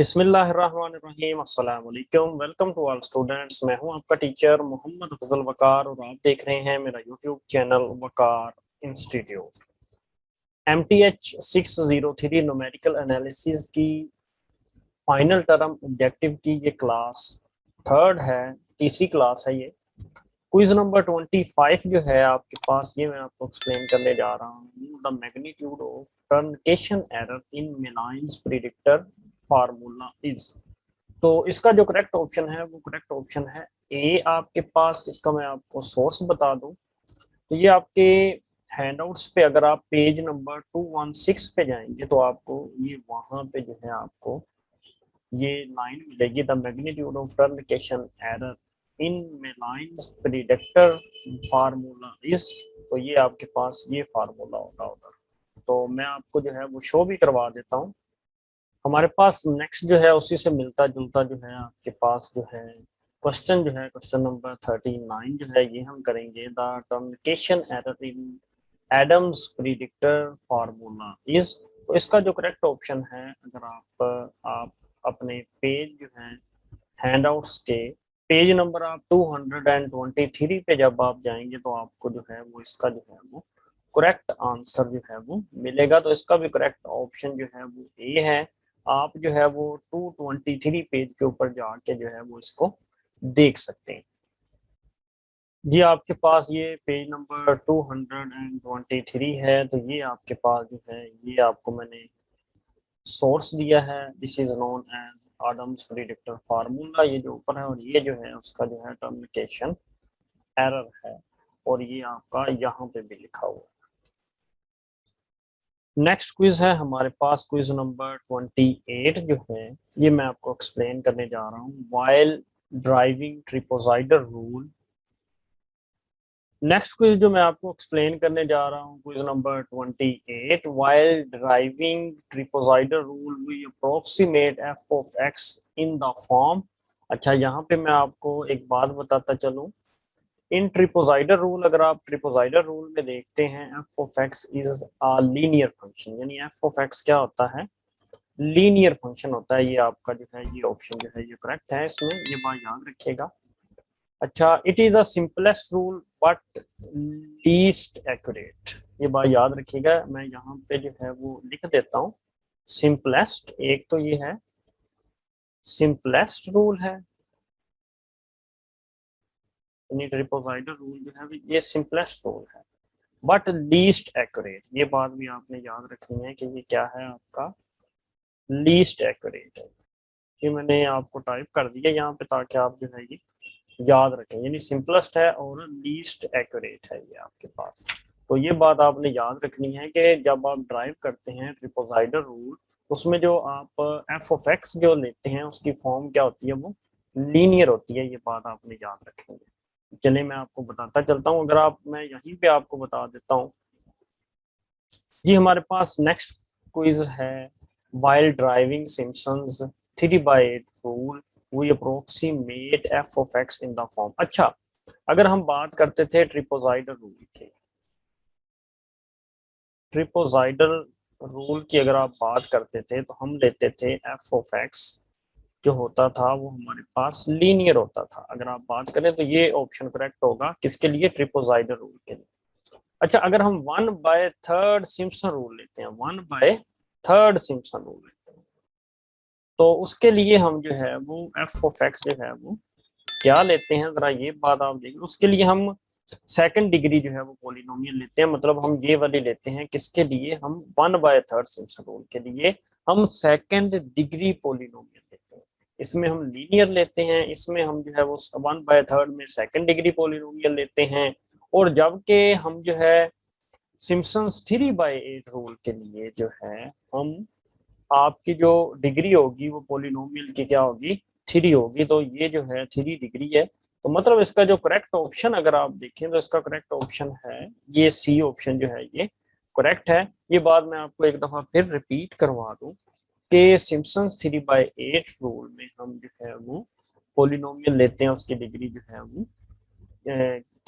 बिस्मिल्लाहिर्रहमानिर्रहीम अस्सलाम वालेकुम। Welcome to all students. मैं हूं आपका टीचर मोहम्मद अफजल वकार और आप देख रहे हैं मेरा यूट्यूब चैनल वकार इंस्टीट्यूट। MTH 603 न्यूमेरिकल एनालिसिस की फाइनल टर्म ऑब्जेक्टिव की ये क्लास थर्ड है, तीसरी क्लास है। ये क्विज नंबर 25 जो है आपके पास, ये मैं आपको एक्सप्लेन करने जा रहा हूँ। The magnitude of termination error in Milne's predictor formula is. तो इसका जो करेक्ट ऑप्शन है वो करेक्ट ऑप्शन है ए आपके पास। इसका मैं आपको सोर्स बता दूं तो ये आपके हैंडआउट्स पे, अगर आप पेज नंबर 216 पे जाएंगे तो आपको ये वहां पे जो है आपको ये लाइन मिलेगी, the magnitude of termination error in Milne's predictor formula is. तो ये आपके पास ये फार्मूला होगा उधर। तो मैं आपको जो है वो शो भी करवा देता हूँ। हमारे पास नेक्स्ट जो है उसी से मिलता जुलता जो है आपके पास जो है क्वेश्चन जो है, क्वेश्चन नंबर 39 जो है ये हम करेंगे। The termination error in Adams predictor formula is. तो इसका जो करेक्ट ऑप्शन है, अगर आप अपने पेज जो है हैंडआउट्स के पेज नंबर आप 223 पे जब आप जाएंगे तो आपको जो है वो इसका जो है वो करेक्ट आंसर जो है वो मिलेगा। तो इसका भी करेक्ट ऑप्शन जो है वो ए है। आप जो है वो 223 पेज के ऊपर जाके जो है वो इसको देख सकते हैं। जी आपके पास ये पेज नंबर 223 है। तो ये आपके पास जो है ये आपको मैंने सोर्स दिया है। This is known as Adams predictor formula, ये जो ऊपर है, और ये जो है उसका जो है टर्मिनेशन एरर है, और ये आपका यहाँ पे भी लिखा हुआ है। नेक्स्ट क्विज है हमारे पास, क्विज नंबर 28 जो है ये मैं आपको एक्सप्लेन करने जा रहा हूँ। While deriving trapezoidal rule. Next quiz जो मैं आपको एक्सप्लेन करने जा रहा हूँ, quiz number 28, while deriving trapezoidal rule we approximate f of x in the form. अच्छा, यहाँ पे मैं आपको एक बात बताता चलूँ। इन ट्रिपोजाइडर रूल, अगर आप ट्रिपोजाइडर रूल में देखते हैं, F of x is a linear function, यानी एफ ऑफ एक्स क्या होता है, लीनियर फंक्शन होता है। ये आपका जो है ये ऑप्शन जो है ये करेक्ट है, इसमें ये बात याद रखिएगा। अच्छा, it is a simplest rule but least accurate, ये बात याद रखिएगा। मैं यहाँ पे जो है वो लिख देता हूँ सिंपलेस्ट। एक तो ये है सिंपलेस्ट रूल है, ट्रिपोजाइडर रूल जो है ये सिंपलेस्ट रूल है, बट लीस्ट एक्यूरेट। ये बात भी आपने याद रखनी है कि ये क्या है आपका लीस्ट एक्यूरेट है। ये मैंने आपको टाइप कर दिया यहाँ पे ताकि आप जो है ये याद रखें, यानी सिंपलेस्ट है और लीस्ट एक्यूरेट है ये आपके पास। तो ये बात आपने याद रखनी है कि जब आप ड्राइव करते हैं ट्रिपोजाइडर रूल, उसमें जो आप एफ ऑफ एक्स जो लेते हैं उसकी फॉर्म क्या होती है, वो लीनियर होती है। ये बात आपने याद रखनी है। चलिए मैं आपको बताता चलता हूँ, अगर आप मैं यहीं पे आपको बता देता हूँ। जी हमारे पास नेक्स्ट क्विज है, while driving Simpson's 3/8 rule we approximate f of x in the form. अच्छा, अगर हम बात करते थे ट्रिपोजाइडर रूल की, ट्रिपोजाइडल रूल की अगर आप बात करते थे तो हम लेते थे एफ ऑफ एक्स जो होता था वो हमारे पास लीनियर होता था। अगर आप बात करें तो ये ऑप्शन करेक्ट होगा किसके लिए, ट्रिपोजाइडल रूल के लिए। अच्छा, अगर हम 1/3 सिम्पसन रूल लेते हैं, 1/3 सिम्पसन रूल लेते हैं, तो उसके लिए हम जो है वो एफ ऑफ एक्स जो है वो क्या लेते हैं, जरा ये बात आप देखिए। उसके लिए हम सेकंड डिग्री जो है वो पॉलिनोमियल लेते हैं, मतलब हम ये वाली लेते हैं किसके लिए, हम 1/3 सिम्पसन रूल के लिए हम सेकंड डिग्री पॉलिनोमियल लेते हैं। इसमें हम लीनियर लेते हैं, इसमें हम जो है वो 1/3 में सेकंड डिग्री पॉलिनोमियल लेते हैं। और जबकि हम जो है सिम्पसन्स 3/8 रूल के लिए जो है हम आपकी जो डिग्री होगी वो पॉलिनोमियल की क्या होगी, 3 होगी। तो ये जो है 3 डिग्री है। तो मतलब इसका जो करेक्ट ऑप्शन अगर आप देखें तो इसका करेक्ट ऑप्शन है ये सी ऑप्शन जो है ये करेक्ट है। ये बात मैं आपको एक दफा फिर रिपीट करवा दूं कि सिम्पसन्स 3/8 रूल में हम जो है वो पॉलिनोमियल लेते हैं, उसकी डिग्री जो है वो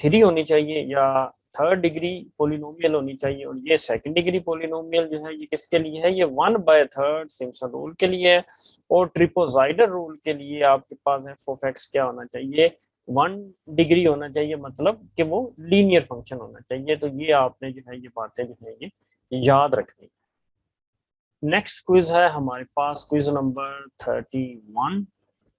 3 होनी चाहिए, या थर्ड डिग्री पोलिनोमियल होनी चाहिए, और ये सेकंड डिग्री पोलिनोमियल जो है ये किसके लिए है, ये 1/3 सिम्पसन रूल के लिए है। और ट्रिपोजाइडल रूल के लिए आपके पास एफ ऑफ एक्स क्या होना चाहिए, 1 डिग्री होना चाहिए, मतलब कि वो लीनियर फंक्शन होना चाहिए। तो ये आपने जो है ये बातें जो है ये याद रखनी। नेक्स्ट क्विज है हमारे पास, क्विज नंबर 31।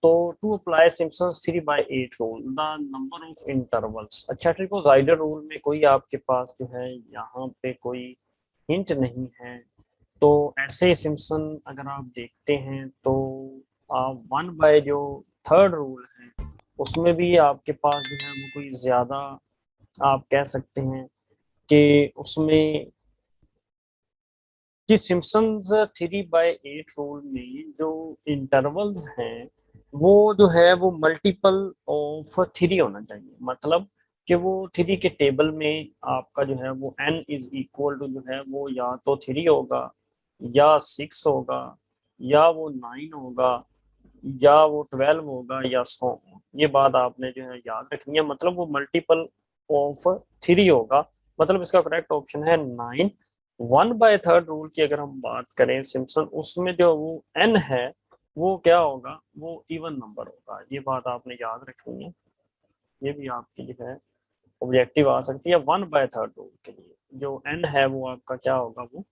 तो to apply Simpson's 3/8 rule the number of intervals. अच्छा, ट्रिपोजाइडल रूल में कोई आपके पास जो है यहाँ पे कोई हिंट नहीं है, तो ऐसे सिम्पसन अगर आप देखते हैं तो आप 1/3 रूल है उसमें भी आपके पास जो है वो कोई ज्यादा आप कह सकते हैं कि उसमें कि सिम्पसन्स 3/8 रूल में जो इंटरवल्स हैं वो जो है वो मल्टीपल ऑफ 3 होना चाहिए, मतलब कि वो 3 के टेबल में आपका जो है वो n इज इक्वल टू जो है वो या तो 3 होगा या 6 होगा या वो 9 होगा या वो 12 होगा या 100। ये बात आपने जो है याद रखनी है, मतलब वो मल्टीपल ऑफ 3 होगा, मतलब इसका करेक्ट ऑप्शन है 9। 1/3 रूल की अगर हम बात करें सिम्पसन, उसमें जो वो n है वो क्या होगा, वो इवन नंबर होगा। ये बात आपने याद रखनी है, ये भी आपकी जो है ऑब्जेक्टिव आ सकती है। 1/3 रूल के लिए जो n है वो आपका क्या होगा, वो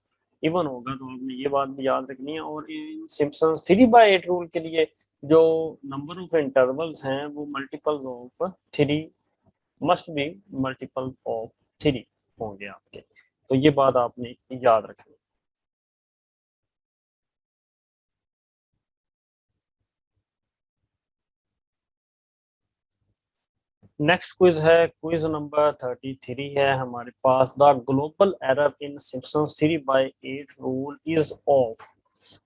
इवन होगा, तो आपने ये बात भी याद रखनी है। और इन सिम्पसन्स 3/8 रूल के लिए जो नंबर ऑफ इंटरवल्स हैं वो multiples of 3 must be multiple of 3 होंगे आपके, तो ये बात आपने याद रखनी। नेक्स्ट क्विज है, क्विज नंबर 33 है हमारे पास। The global error in Simpson's 3/8 rule is of.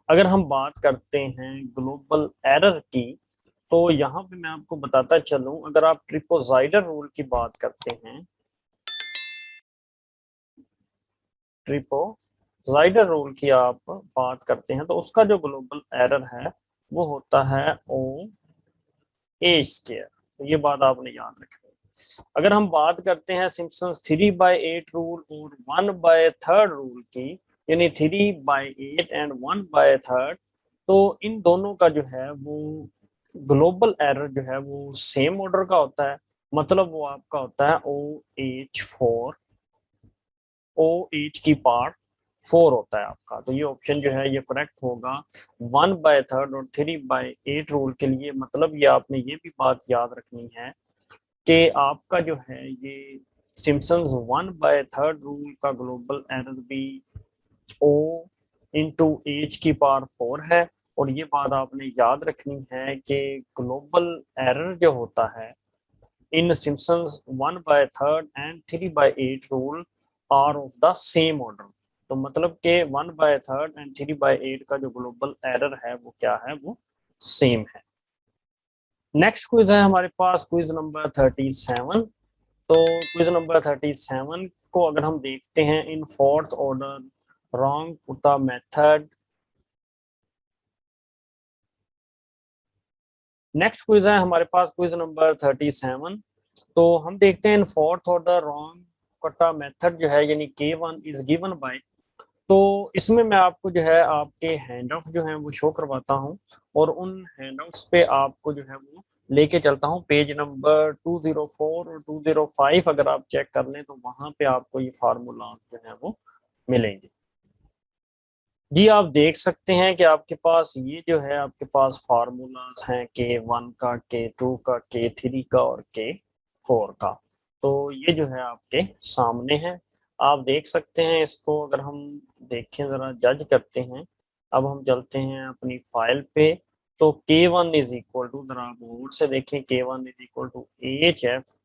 अगर हम बात करते हैं ग्लोबल एरर की, तो यहाँ पे मैं आपको बताता चलूं, अगर आप ट्रिपोजाइडल रूल की बात करते हैं, ट्रिपोजाइडल रूल की आप बात करते हैं, तो उसका जो ग्लोबल एरर है वो होता है O(a²). तो ये बात आपने याद रखनी है। अगर हम बात करते हैं सिम्पसन्स 3/8 रूल और 1/3 रूल की, यानी 3/8 एंड 1/3, तो इन दोनों का जो है वो ग्लोबल एरर जो है वो सेम ऑर्डर का होता है, मतलब वो आपका होता है OH4, OH की पावर 4 होता है आपका। तो ये ऑप्शन जो है ये करेक्ट होगा 1/3 और 3/8 रूल के लिए। मतलब ये आपने ये भी बात याद रखनी है कि आपका जो है ये सिम्पसन्स 1/3 रूल का ग्लोबल एरर भी O(h की पावर 4 है। और ये बात आपने याद रखनी है कि ग्लोबल एरर जो होता है in Simpson's 1/3 and 3/8 rule are of the same order. तो मतलब के 1/3 एंड 3/8 का जो ग्लोबल एरर है वो क्या है, वो सेम है। नेक्स्ट क्विज है हमारे पास, क्विज नंबर 37। तो क्विज नंबर 37 को अगर हम देखते हैं, in fourth order wrong put the method. Next quiz है हमारे पास, क्विज नंबर 37। तो हम देखते हैं इन फोर्थ ऑर्डर रॉन्ग कटा मेथड जो है, यानी K1 इज गिवन बाय। तो इसमें मैं आपको जो है आपके हैंडआउट जो है वो शो करवाता हूँ, और उन हैंडआउट्स पे आपको जो है वो लेके चलता हूँ। पेज नंबर 204 और 205 अगर आप चेक कर लें तो वहां पे आपको ये फार्मूला जो है वो मिलेंगे। जी, आप देख सकते हैं कि आपके पास ये जो है आपके पास फार्मूलाज हैं K1 का, K2 का, K3 का और K4 का। तो ये जो है आपके सामने है, आप देख सकते हैं इसको। अगर हम देखें ज़रा जज करते हैं, अब हम चलते हैं अपनी फाइल पे। तो K1 इज इक्वल टू, ज़रा आप गौर से देखें, K1 is equal to AHF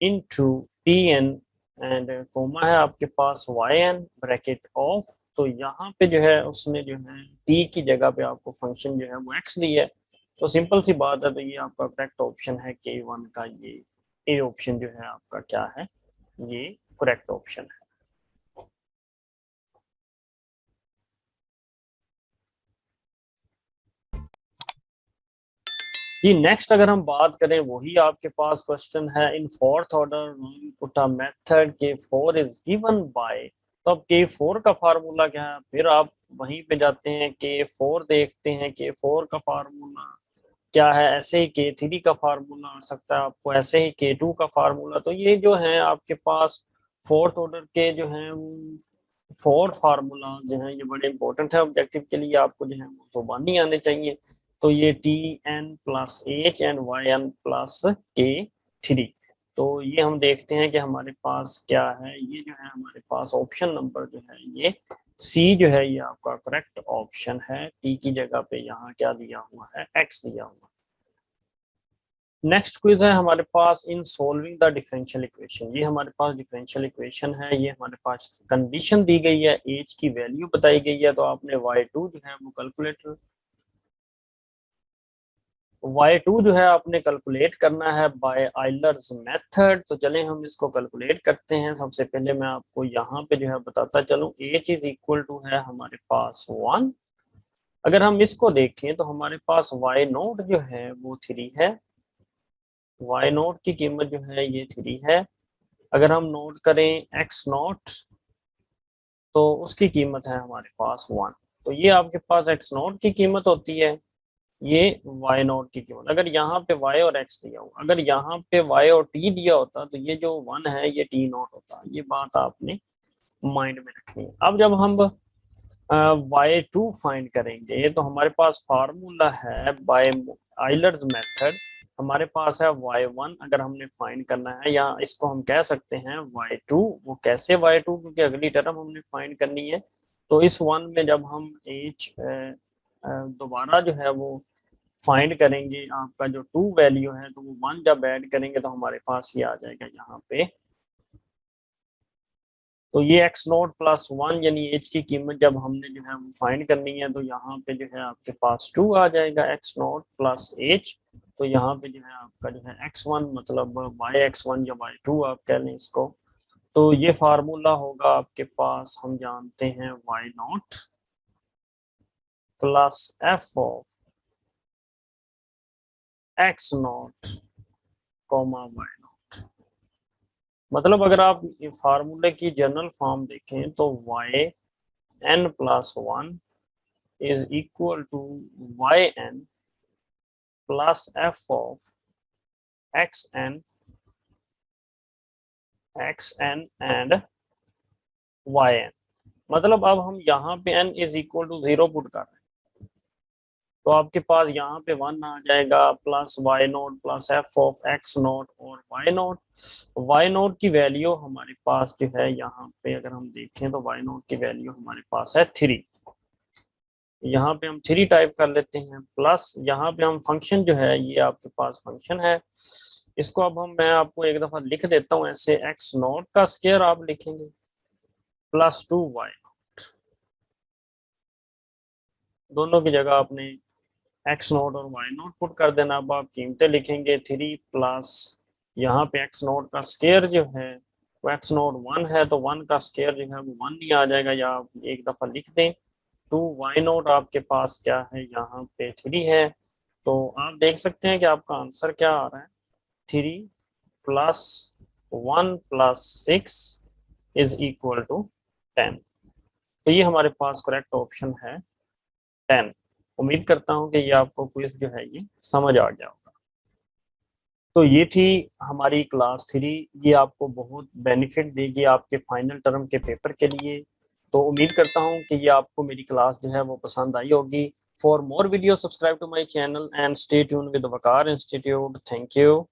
into TN and comma है आपके पास YN ब्रैकेट ऑफ। तो यहाँ पे जो है उसने जो है T की जगह पे आपको फंक्शन जो है वो X दी है। तो सिंपल सी बात है, तो ये आपका करेक्ट ऑप्शन है K1 का, ये ए ऑप्शन जो है आपका क्या है, ये करेक्ट ऑप्शन है। जी नेक्स्ट अगर हम बात करें, वही आपके पास क्वेश्चन है, in fourth order put a method K4 is given by, तो अब K4 का फार्मूला क्या है, फिर आप वहीं पे जाते हैं, K4 देखते हैं, K4 का फार्मूला क्या है, ऐसे ही K3 का फार्मूला आ सकता है आपको, ऐसे ही K2 का फार्मूला। तो ये जो है आपके पास फोर्थ ऑर्डर के जो है फोर फार्मूला जो है ये बड़े इंपॉर्टेंट है ऑब्जेक्टिव के लिए, आपको जो है वो जुबानी आने चाहिए। तो ये Tn+H एंड Yn+K3, तो ये हम देखते हैं कि हमारे पास क्या है, ये जो है हमारे पास ऑप्शन नंबर जो है ये सी जो है ये आपका करेक्ट ऑप्शन है। टी की जगह पे यहाँ क्या दिया हुआ है, एक्स दिया हुआ है। नेक्स्ट क्विज है हमारे पास, in solving the differential equation, ये हमारे पास डिफरेंशियल इक्वेशन है, ये हमारे पास कंडीशन दी गई है, एच की वैल्यू बताई गई है, तो आपने y2 जो है वो कैलकुलेटर y2 जो है आपने कैलकुलेट करना है बाय आइलर्स मेथड। तो चलें हम इसको कैलकुलेट करते हैं। सबसे पहले मैं आपको यहाँ पे जो है बताता चलूं, h इज इक्वल टू है हमारे पास 1। अगर हम इसको देखें तो हमारे पास y0 जो है वो 3 है, y0 की कीमत जो है ये 3 है। अगर हम नोट करें x0 तो उसकी कीमत है हमारे पास 1। तो ये आपके पास x0 की कीमत होती है, ये y0 की कीमत। अगर यहाँ पे y और x दिया हो, अगर यहाँ पे y और t दिया होता तो ये जो 1 है ये t0 होता। ये बात आपने माइंड में रखनी है। अब जब हम y2 फाइंड करेंगे तो हमारे पास फार्मूला है बाय आइलर्स मेथड, हमारे पास है y1 अगर हमने फाइंड करना है, या इसको हम कह सकते हैं y2। वो कैसे y2, क्योंकि अगली टर्म हमने फाइंड करनी है। तो इस 1 में जब हम h दोबारा जो है वो फाइंड करेंगे, आपका जो 2 वैल्यू है तो वो 1 जब ऐड करेंगे तो हमारे पास ये आ जाएगा यहाँ पे। तो ये x0+1 यानी h की कीमत जब हमने जो है फाइंड करनी है, तो यहाँ पे जो है आपके पास 2 आ जाएगा, x0+h। तो यहाँ पे जो है आपका जो है x1 मतलब yx1 या y2 आप कह लें इसको। तो ये फार्मूला होगा आपके पास, हम जानते हैं y0 plus f of x0 comma y0। मतलब अगर आप फार्मूले की जनरल फॉर्म देखें तो yn+1 is equal to yn plus f of xn and yn। मतलब अब हम यहाँ पे n is equal to 0 put कर रहे हैं, तो आपके पास यहाँ पे 1 आ जाएगा plus y0 plus f of x0 और y0 की वैल्यू हमारे पास जो है यहाँ पे अगर हम देखें तो y0 की वैल्यू हमारे पास है 3। यहाँ पे हम 3 टाइप कर लेते हैं, प्लस यहाँ पे हम फंक्शन जो है ये आपके पास फंक्शन है, इसको अब मैं आपको एक दफा लिख देता हूँ ऐसे, x0 का स्क्वायर आप लिखेंगे प्लस 2y, दोनों की जगह आपने x0 और y0 पुट कर देना। अब आप कीमतें लिखेंगे 3 प्लस यहाँ पे x0 का स्क्वायर जो है वो x0 1 है, तो 1 का स्क्वायर जो है वो 1 ही आ जाएगा, या आप एक दफा लिख दें। 2y0 आपके पास क्या है, यहाँ पे 3 है। तो आप देख सकते हैं कि आपका आंसर क्या आ रहा है, 3 plus 1 plus 6 is equal to 10। तो ये हमारे पास करेक्ट ऑप्शन है 10। उम्मीद करता हूँ कि ये आपको क्विज जो है ये समझ आ गया होगा। तो ये थी हमारी क्लास 3, ये आपको बहुत बेनिफिट देगी आपके फाइनल टर्म के पेपर के लिए। तो उम्मीद करता हूँ कि ये आपको मेरी क्लास जो है वो पसंद आई होगी। For more video subscribe to my channel and stay tune with Waqar institute. Thank you.